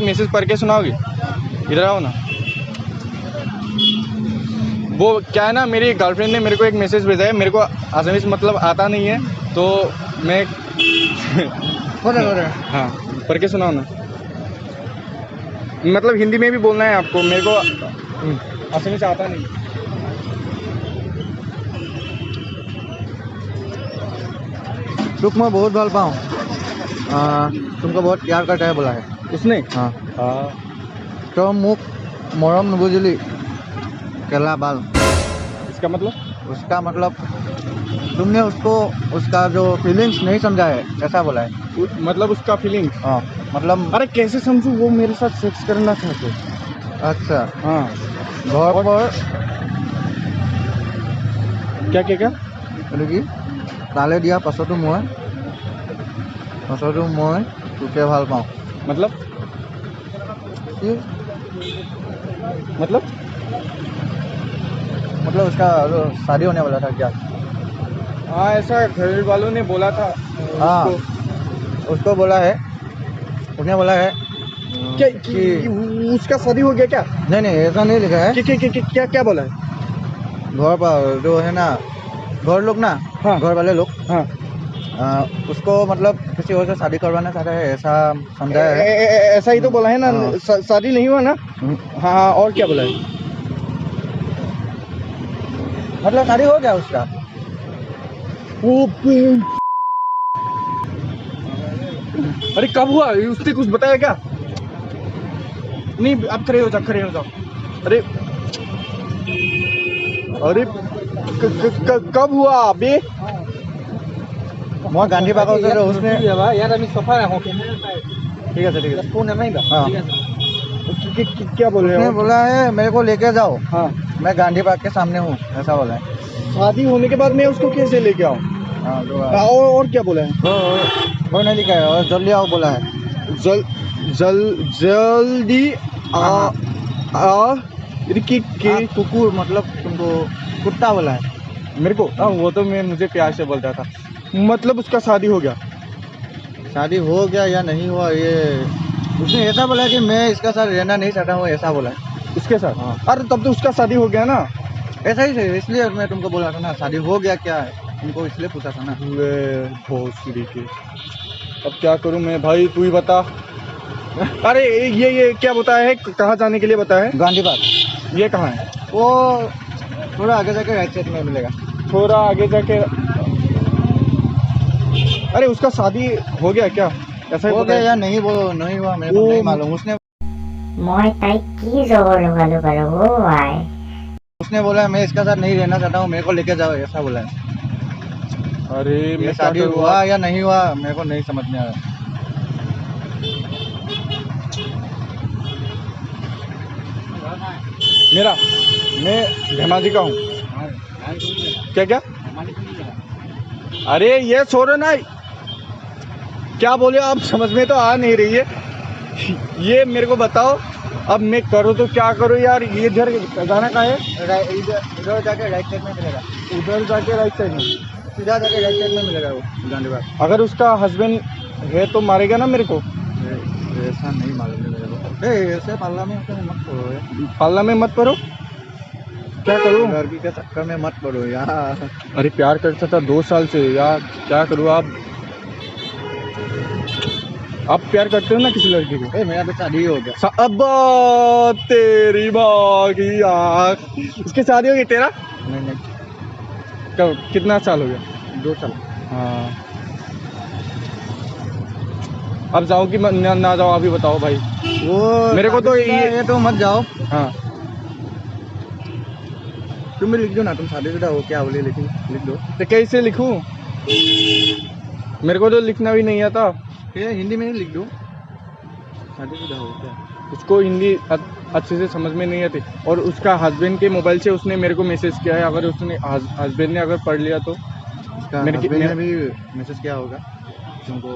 एक मैसेज पढ़ के सुनाओगे? इधर आओ ना। वो क्या है ना, मेरी गर्लफ्रेंड ने मेरे को एक मैसेज भेजा है, मेरे को असमीज मतलब आता नहीं है, तो मैं हाँ पढ़ के सुनाओ ना। मतलब हिंदी में भी बोलना है आपको, मेरे को असमीज आता नहीं। तुक मैं बहुत भाल पाऊँ, तुमको बहुत प्यार करता है बोला है उसने। हाँ हाँ तो मुख मरम नुबुजुली केला बाल। इसका मतलब? उसका मतलब तुमने उसको उसका जो फीलिंग्स नहीं समझा है ऐसा बोला है। मतलब उसका फीलिंग्स? हाँ मतलब अरे कैसे समझूं, वो मेरे साथ सेक्स करना था तो। अच्छा हाँ घर पर क्या क्या क्या? কি তালে দিয়া পাছতো মই তোকে ভাল পাওঁ। मतलब কি मतलब मतलब उसका शादी होने वाला था क्या? हाँ ऐसा घर वालों ने बोला था हाँ उसको। उसको बोला है, उसने बोला है क्या कि उसका शादी हो गया क्या? नहीं नहीं ऐसा नहीं लिखा है। क्या क्या बोला है? घर पर जो है ना, घर लोग ना, हाँ घर वाले लोग हाँ उसको मतलब किसी और से शादी करवाना चाहता है ऐसा समझाया है। ऐसा ही तो बोला है ना। हाँ। शादी नहीं हुआ ना। हाँ हाँ और क्या बोला है? मतलब शादी हो गया उसका। अरे कब हुआ, उसने कुछ बताया क्या? नहीं अब खड़े हो जाओ, खड़े हो जाओ। अरे अरे कब हुआ अबे? मैं गांधी पार्क से उसने यार আমি সফা রাখো ठीक है ठीक है ফোন নাই हाँ क्या बोल रहे उसने हो? बोला है मेरे को लेके जाओ, हाँ मैं गांधी पार्क के सामने हूँ ऐसा बोला है। शादी होने के बाद मैं उसको कैसे लेके आऊँ? हाँ तो और क्या बोला है? वो नहीं लिखा है और जल्दी आओ बोला है। जल्दी आ कुकुर मतलब तुमको कुत्ता बोला है। मेरे को हाँ वो तो मैं मुझे प्यार से बोलता था। मतलब उसका शादी हो गया? शादी हो गया या नहीं हुआ ये उसने ऐसा बोला कि मैं इसका साथ रहना नहीं चाहता हूँ ऐसा बोला है। उसके साथ? हाँ। अरे तब तो उसका शादी हो गया ना। ऐसा ही है इसलिए मैं तुमको बोला था ना शादी हो गया क्या है, तुमको इसलिए पूछा था ना। भोसड़ी के, अब क्या करूं मैं भाई, तू ही बता। अरे ये क्या बताया है, कहाँ जाने के लिए बताया है? गांधी पार्क ये कहाँ है? वो थोड़ा आगे जाके राइट साइड में मिलेगा। थोड़ा आगे जाके। अरे उसका शादी हो गया क्या? ऐसा ही हो गया या नहीं वो नहीं हुआ मेरे को नहीं मालूम। মই তাইক কি জবৰ লগালো বাৰু আই। उसने बोला मैं इसका साथ नहीं रहना चाहता हूँ मेरे को लेके जाओ ऐसा बोला है। अरे ये मैं शादी क्या हुआ या नहीं हुआ मेरे को नहीं समझ में आ रहा। मेरा मैं धेमाजी का हूँ। क्या क्या? अरे ये छोड़ो ना, क्या बोले आप, समझ में तो आ नहीं रही है। ये मेरे को बताओ, अब मैं करूँ तो क्या करूँ यार? ये इधर जाना कहाँ है? इधर जाके राइट साइड में मिलेगा, उधर जाके राइट साइड में, सीधा जाके राइट साइड में मिलेगा वो गांधी पार्क। अगर उसका हस्बैंड है तो मारेगा ना मेरे को? ऐसा नहीं मालूम है मेरे को। ऐसे पाल्ला में मत पड़ो यार, पाल्ला में मत पड़ो। क्या करूँ? लड़की के चक्कर में मत पड़ो यार। अरे प्यार करता था 2 साल से यार, क्या करूँ आप प्यार करते हो ना किसी लड़की को? मेरा तो शादी हो गया। अब तेरी माँ की आँख, उसकी शादी हो गई तेरा? नहीं कब, कितना साल हो गया? 2 साल। हाँ अब जाओ कि ना जाओ, अभी बताओ भाई। वो मेरे को तो ये तो मत जाओ। हाँ तुम भी लिख दो ना, तुम शादीशुदा हो क्या बोले लिख दो। तो कैसे लिखूं? मेरे को तो लिखना भी नहीं आता। ये हिंदी में ही लिख दो, शादीशुदा हो क्या। उसको हिंदी अच्छे से समझ में नहीं आती, और उसका हस्बैंड के मोबाइल से उसने मेरे को मैसेज किया है। अगर उसने हस्बैंड ने अगर पढ़ लिया तो मेरे हस्बैंड ने भी मैसेज किया होगा तुमको,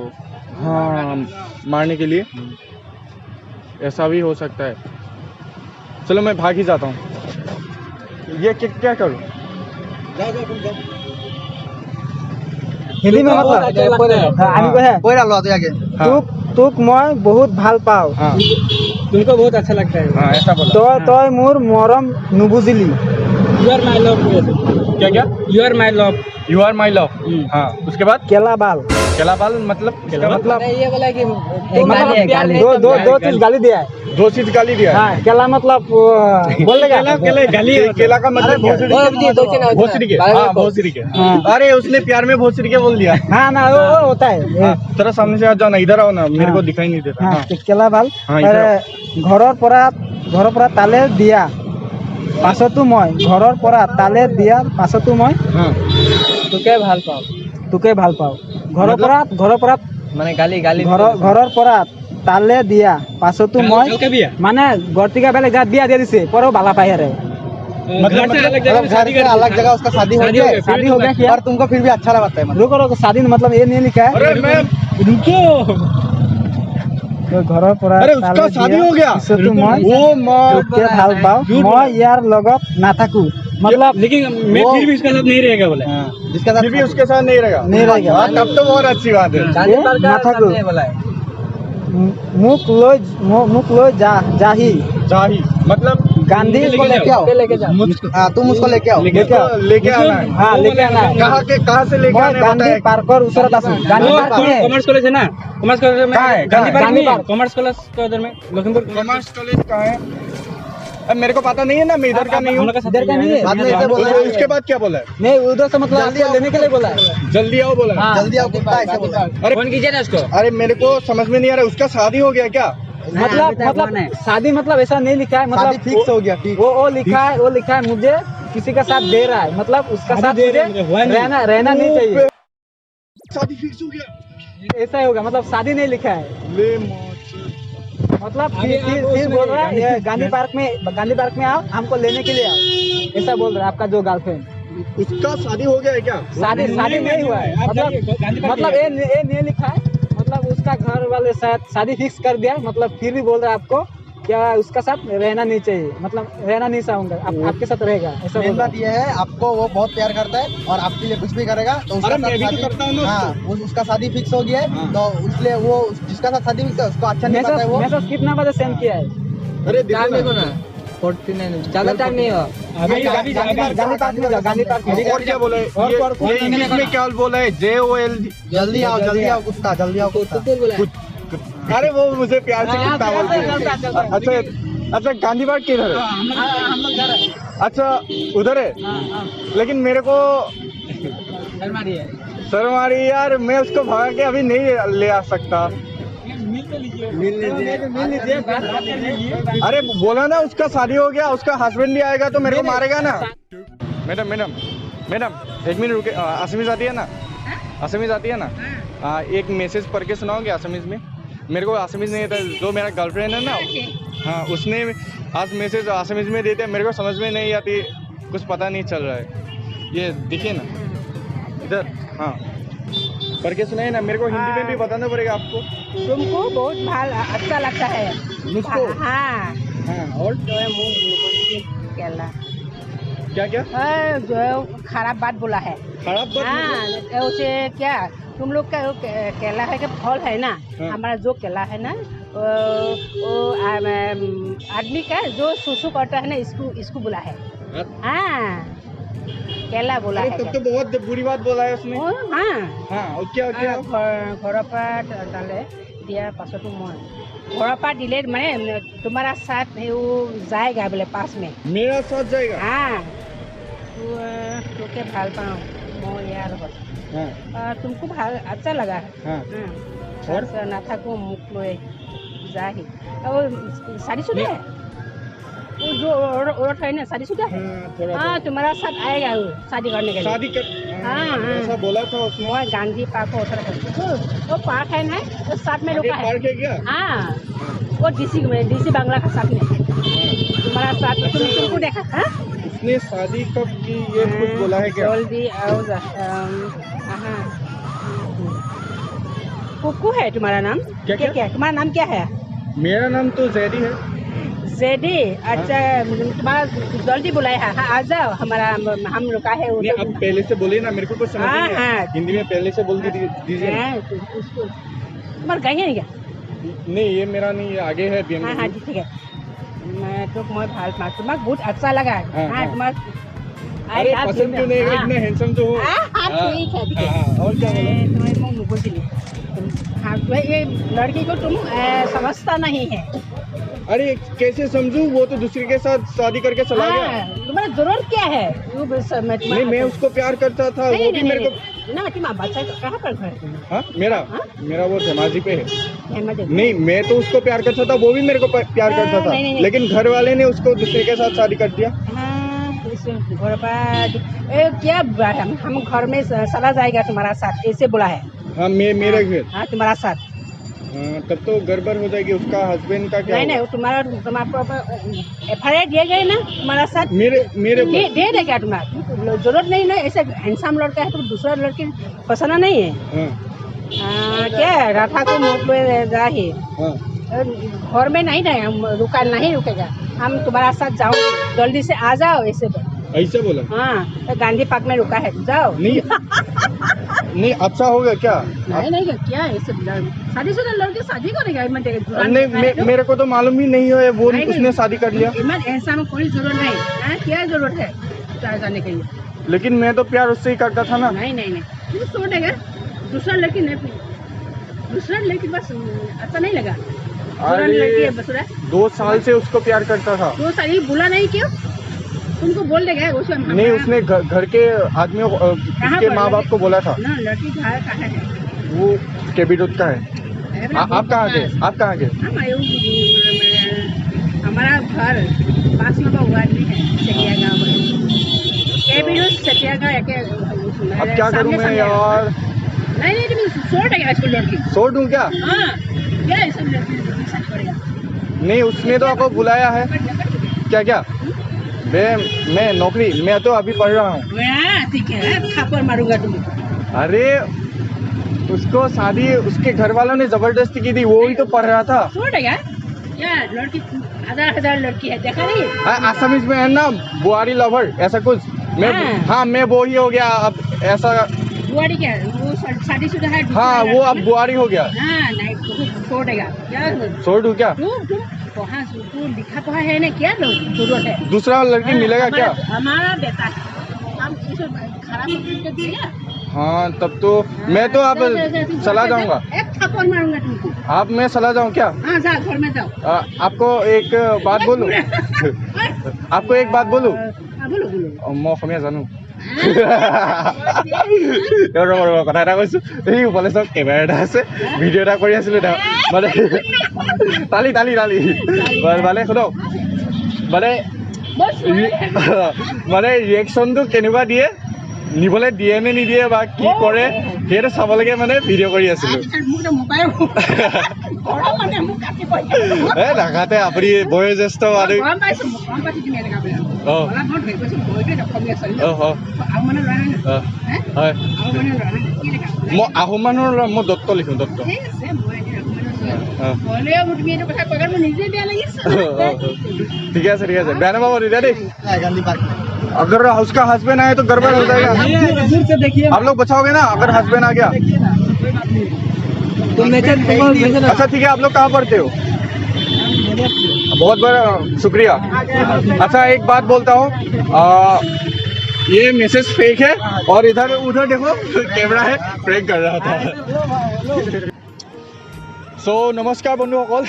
हाँ मारने के लिए, ऐसा भी हो सकता है। चलो मैं भाग ही जाता हूँ। ये क्या करूँ? जाओ तुम जाओ। हिंदी में আমি কোথায় कोई डालो आते आगे। तुम তোক মই বহুত ভাল পাওঁ हाँ तुमको बहुत अच्छा लगता है हाँ ऐसा बोला তই মোৰ মৰম নুবুজিলি यू आर माई लव क्या क्या you are my love you are my love हाँ उसके बाद केला बाल केलाबाल मतलब इसका मतलब ये बोला कि दो चीज गाली दिया है दो चीज गाली दिया है हाँ केला मतलब बोलेगा केला का मतलब भोसड़ी के हाँ भोसड़ी के अरे उसने प्यार में भोसड़ी के बोल दिया हाँ ना वो होता है हाँ, थोड़ा सामने से आ जाओ ना इधर आओ ना मेरे को दिखाई नहीं देता हाँ, हाँ কেলা ভাল हाँ, इधर आओ। ঘৰৰ পৰা তালে দিয়া পাছতো মই ঘৰৰ পৰা তালে দিয়া পাছতো মই हाँ তোকে ভাল পাওঁ তোকে ভাল পাওঁ ঘৰৰ পৰা মানে গালি গালি ঘৰৰ পৰা তালে দিয়া পাছতো মই हल्का भी है মানে গৰ্তিকা বেলেগ জাত বিয়া দিয়া দিছে পৰো বালা পাই আরে घर से अलग जगह में शादी कर अलग जगह उसका शादी हो गया शादी हो गया क्या और तुमको फिर भी अच्छा लगता है रुको रुको शादी मतलब ये नहीं लिखा है अरे मैं रुको তো ঘৰৰ পৰা अरे उसका তালে शादी দিয়া हो गया পিছতো মই वो माँ তোকে ভাল পাওঁ মই ইয়াৰ লগত নাথাকো मतलब लेकिन मैं वो- फिर भी इसका साथ नहीं रहेगा बोला जिसका फिर भी उसके साथ नहीं रहेगा नहीं रहेगा। हाँ, तब तो बहुत अच्छी बात है নাথাকো মুখ লৈ যাহি जाही मतलब गांधी को लेके आओ हाँ तुम उसको लेके आओ लेके आना है हाँ लेके आना है कहाँ से लेके मैं आना है गांधी बताया पार्कर उसरत आसू गांधी पार्क में कॉमर्स कॉलेज है ना कॉमर्स कॉलेज में कहाँ है? गांधी कहाँ है? पार्क गांधी में पार्क। कॉमर्स कॉलेज के उधर में लखनपुर कॉमर्स कॉलेज कहाँ है अब मेरे को पता नहीं है ना मैं इधर का नहीं हूँ हम लोग का इधर का नहीं है साथ बाद में ऐसे बोला है। उसके बाद क्या बोला है नहीं उधर से मतलब आपको लेने के लिए बोला है जल्दी आओ बोला है। जल्दी आओ कुत्ता ऐसे बोला है अरे फोन कीजिए ना उसको अरे मेरे को समझ में नहीं आ रहा उसका शादी हो गया क्या मतलब शादी मतलब ऐसा नहीं लिखा है मतलब फिक्स हो गया ठीक वो लिखा है मुझे किसी का साथ दे रहा है मतलब उसका साथ दे रहे मुझे हैं, हुआ नहीं। रहना नहीं चाहिए शादी फिक्स हो गया ऐसा ही होगा मतलब शादी नहीं लिखा है ले मतलब अभी फिर आप फिर उसमें बोल रहा है ये गांधी गांधी पार्क में आओ हमको लेने के लिए आओ ऐसा बोल रहा है आपका जो गर्लफ्रेंड उसका शादी हो गया है क्या शादी नहीं हुआ है आप मतलब जाइए, गांधी पार्क मतलब ये नहीं लिखा है मतलब उसका घर वाले शायद शादी फिक्स कर दिया है, मतलब फिर भी बोल रहा है आपको क्या उसका साथ रहना नहीं चाहिए मतलब रहना नहीं चाहूंगा आपके साथ रहेगा ऐसा मेन बोल रहा बात ये है आपको वो बहुत प्यार करता है और आपके लिए कुछ भी करेगा तो उसका अरे मैं साथ भी तो शादी करता हूँ ना हाँ उसका शादी फिक्स हो गया है तो इसलिए वो जिसका साथ शादी फिक्स है उसको अच्छा नहीं पता है वो मैसेज कितना बजे सेंड किया है अरे देखो ना 49 ज्यादा टाइम नहीं हुआ अभी गांधी पार्क में जाओ गांधी पार्क में और क्या बोला है ये इंग्लिश में क्या बोला है JOL जल्दी आओ कुत्ता जल्दी आओ कुत्ता अरे वो मुझे प्यार से कुत्ता बोलते हैं अच्छा अच्छा गांधी पार्क किधर है हम लोग जा रहे हैं अच्छा उधर है लेकिन मेरे को शर्म आ रही है यार मैं उसको भगा के अभी नहीं ले आ सकता मिल लीजिए बात कर लीजिए अरे बोला ना उसका शादी हो गया उसका हस्बैंड भी आएगा तो मेरे को मारेगा ना मैडम मैडम मैडम एक मिनट रुके असमीज आती है ना असमीज आती है ना एक मैसेज पढ़ के सुनाओगे असमीज में मेरे को असमीज नहीं आता जो मेरा गर्लफ्रेंड है ना हाँ उसने आज मैसेज असमीज में देते मेरे को समझ में नहीं आती कुछ पता नहीं चल रहा है ये देखिए ना इधर हाँ पढ़ के सुनाइए ना मेरे को हिंदी में भी बताना पड़ेगा आपको तुमको बहुत अच्छा लगता है मुझको हाँ हाँ और जो है केला क्या क्या जो है खराब बात बोला है खराब बात हाँ उसे क्या तुम लोग का वो केला है कि फल है ना हाँ। हमारा जो केला है ना वो आदमी का जो सुसु करता है ना इसको बोला है हाँ केला बोला अरे है तब तो बहुत बुरी बात बोला है उसने हाँ हाँ और क्या क्या ঘৰৰ পৰা তালে দিয়াৰ পাছতো মই ঘৰৰ পৰা দিলে মানে तुम्हारा साथ वो जाएगा बोले पास में मेरा साथ जाएगा हाँ তোকে ভাল পাওঁ মই ইয়াৰ লগত हाँ तुमको ভাল अच्छा लगा हाँ और नाथाको मुख লৈ जाही और शादीशुदा है वो जो औरत है ना शादीशुदा है थोड़ा हाँ तुम्हारा साथ आएगा वो शादी करने के लिए शादी कर हाँ, हाँ। ऐसा बोला था उसने वो गांधी पार्क को उतर वो पार्क है ना वो साथ में आगे रुका है पार्क है क्या हाँ वो डीसी बांग्ला का साथ में है। तुम्हारा साथ में तुमको देखा हाँ उसने शादी कब की ये कुछ बोला है क्या जल्दी आओ हाँ कुकू है तुम्हारा नाम क्या? तुम्हारा नाम क्या है मेरा नाम तो जैदी है जेडी अच्छा तुम्हारा जल्दी बुलाया है हाँ आ जाओ हमारा हम रुका है वो नहीं अब पहले से बोलिए ना मेरे को कुछ समझ हाँ, नहीं आया। हाँ। हिंदी में पहले से बोल दीजिए ना। उसको तुम्हारा गाय है क्या नहीं ये मेरा नहीं, ये आगे है हाँ हाँ BMW। जी ठीक है मैं तो मैं ভাল पाऊँ तुम्हारा बहुत अच्छा लगा हाँ, हाँ हाँ। तुम्हारा अरे पसंद क्यों नहीं है, इतने हैंडसम तो हो। हाँ ठीक है ठीक है हाँ, और क्या बोला? तुम्हें मैं मुझे दिली हाँ तो ये लड़की को तुम समझता नहीं है अरे कैसे समझूं, वो तो दूसरे के साथ शादी करके चला गया। हाँ, तुम्हारा जरूरत क्या है वो बस मैं नहीं मैं उसको प्यार करता था, वो भी मेरे को। ना तुम्हारा बच्चा कहाँ पर घर है हाँ मेरा हाँ? मेरा वो धमाजी पे है। नहीं नहीं मैं तो उसको प्यार करता था, वो भी मेरे को प्यार करता था, नहीं। लेकिन घर वाले ने उसको दूसरे के साथ शादी कर दिया। हाँ इसे घर पर क्या हम घर में चला जाएगा तुम्हारा साथ ऐसे बोला है हाँ मेरे घर। हाँ तुम्हारा साथ हाँ तब तो गड़बड़ हो जाएगी, उसका हस्बैंड का क्या नहीं नहीं होगा? तुम्हारा FIR दिए गए ना तुम्हारा साथ मेरे ऊपर। दे देगा तुम्हारा जरूरत नहीं ना ऐसे हैंडसम लड़का है तो दूसरा लड़की पसंद नहीं है हाँ क्या राधा को मुख में जाए हाँ घर में नहीं रुकेगा हम तुम्हारा साथ जाओगे जल्दी से आ जाओ ऐसे ऐसा बोला। हाँ तो गांधी पार्क में रुका है जाओ नहीं नहीं अच्छा हो गया क्या? नहीं क्या ऐसे शादीशुदा लड़के शादी करेगा नहीं मेरे को तो मालूम ही नहीं है, वो नहीं। उसने शादी कर लिया। ऐसा में कोई जरूरत नहीं क्या जरूरत है प्यार करने के लिए लेकिन मैं तो प्यार उससे ही करता था ना। नहीं तू छोड़ देगा दूसरा लड़की नहीं बस अच्छा नहीं लगा दूसरा लड़की है बस 2 साल से उसको प्यार करता था। 2 साल ये बोला नहीं क्यों तुमको बोल देगा नहीं उसने घर के आदमियों के माँ बाप को बोला था। ना लड़की घर कहाँ है वो केबीरोड का है। आप कहाँ गए? हमारा घर पास में हुआ नहीं है सटिया गाँव में सटिया गाँव अब क्या करूँ मैं यार? नहीं तुम छोड़ देगा इसको लड़की छोड़ दूँ क्या? हाँ क्या ऐसा लड़की शादी करेगा नहीं उसने तो आपको बुलाया है। क्या मैं नौकरी मैं तो अभी पढ़ रहा हूँ। ठीक है थापर मारूंगा तुम्हें अरे उसको शादी उसके घर वालों ने जबरदस्ती की थी, वो ही तो पढ़ रहा था। छोड़ देगा क्या लड़की हजार लड़की है देखा नहीं आसामीज में है ना बुआरी लवर ऐसा कुछ। मैं हाँ मैं वो ही हो गया अब ऐसा। बुआरी क्या वो शादीशुदा है हाँ वो अब बुआरी हो गया। हाँ नहीं छोड़ देगा क्या छोड़ दूँ क्या? तू लिखा पढ़ा है ना क्या जरूरत है दूसरा लड़की मिलेगा क्या? हमारा बेटा हम खराब दिया हाँ तब तो मैं तो अब चला जाऊंगा। एक थप्पड़ मारूंगा तुमको। आप मैं चला जाऊँ क्या? हाँ जाओ घर में जाओ। आपको एक बात बोलूं? आपको एक बात बोलूं? बोलो मैं অসমীয়া জানো। কথা এটা কৈছো এই উপলে চক কেমেৰা এটা আছে ভিডিঅ' এটা কৰি আছিলো মানে তালি মানে শুনক মানে ৰিয়েকশ্যনটো কেনেকুৱা দিয়ে নিবলৈ দিয়ে নে নিদিয়ে বা কি কৰে সেইটো চাবলৈকে মানে ভিডিঅ' কৰি আছিলো। নাখাতে আপুনি বয়োজ্যেষ্ঠ মানুহ। হয় মই আহোম মানুহৰ মই দত্ত লিখোঁ দত্ত। ठीक है बेया नापाब তেতিয়া দেই। गांधी पार्क में अगर उसका हस्बैंड आए तो गड़बड़ हो जाएगा। आप लोग बचाओगे ना अगर हस्बैंड आ गया? अच्छा ठीक है आप लोग कहाँ पढ़ते हो? बहुत बहुत शुक्रिया। अच्छा एक बात बोलता हूँ ये मैसेज फेक है और इधर उधर देखो कैमरा है प्रैंक कर रहा था। सो नमस्कार बंधुসকল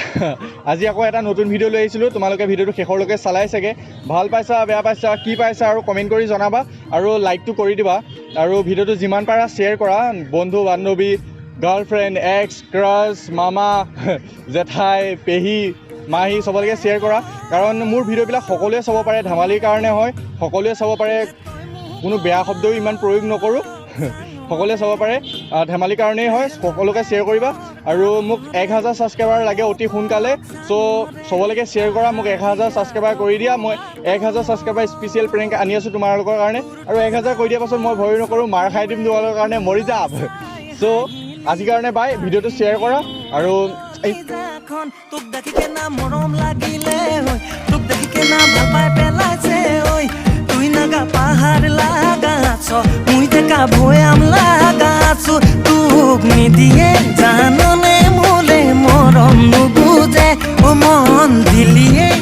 আজি আকৌ এটা নতুন ভিডিঅ' লৈ আহিছিলোঁ। তোমালোকে ভিডিঅ'টো শেষলৈকে চালাই চাগে ভাল পাইছা বেয়া পাইছা কি পাইছা আৰু কমেণ্ট কৰি জনাবা আৰু লাইকটো কৰি দিবা আৰু ভিডিঅ'টো যিমান পাৰা শ্বেয়াৰ কৰা বন্ধু বান্ধৱী গাৰ্লফ্ৰেণ্ড এক্স ক্ৰাছ মামা জেঠাই পেহী মাহী চবলৈকে শ্বেয়াৰ কৰা কাৰণ মোৰ ভিডিঅ'বিলাক সকলোৱে চাব পাৰে ধেমালিৰ কাৰণে হয় সকলোৱে চাব পাৰে কোনো বেয়া শব্দও ইমান প্ৰয়োগ নকৰোঁ সকলোৱে চাব পাৰে ধেমালিৰ কাৰণেই হয় সকলোকে শ্বেয়াৰ কৰিবা আৰু মোক 1000 ছাবস্ক্ৰাইবাৰ লাগে অতি সোনকালে চ' চবলৈকে শ্বেয়াৰ কৰা মোক 1000 ছাবস্ক্ৰাইবাৰ কৰি দিয়া মই 1000 ছাবস্ক্ৰাইবাৰ স্পেচিয়েল প্ৰেংক আনি আছোঁ তোমালোকৰ কাৰণে আৰু 1000 কৰি দিয়াৰ পাছত মই ভয় নকৰোঁ মাৰ খাই দিম তোমালোকৰ কাৰণে মৰি যাম চ' আজিৰ কাৰণে বাই ভিডিঅ'টো শ্বেয়াৰ কৰা আৰু তোক দেখি কেনা মৰম লাগিলে হয় তোক দেখি কেনা ভাল পাই পেলাইছে ঐ তুই নাগা পাহাৰ লাগাছ মুই দেখা ভয়াম লাগাছ তোক নিদিয়ে জাননে মোলে মৰম মৰম নুবুজে ও মন দিলিয়েই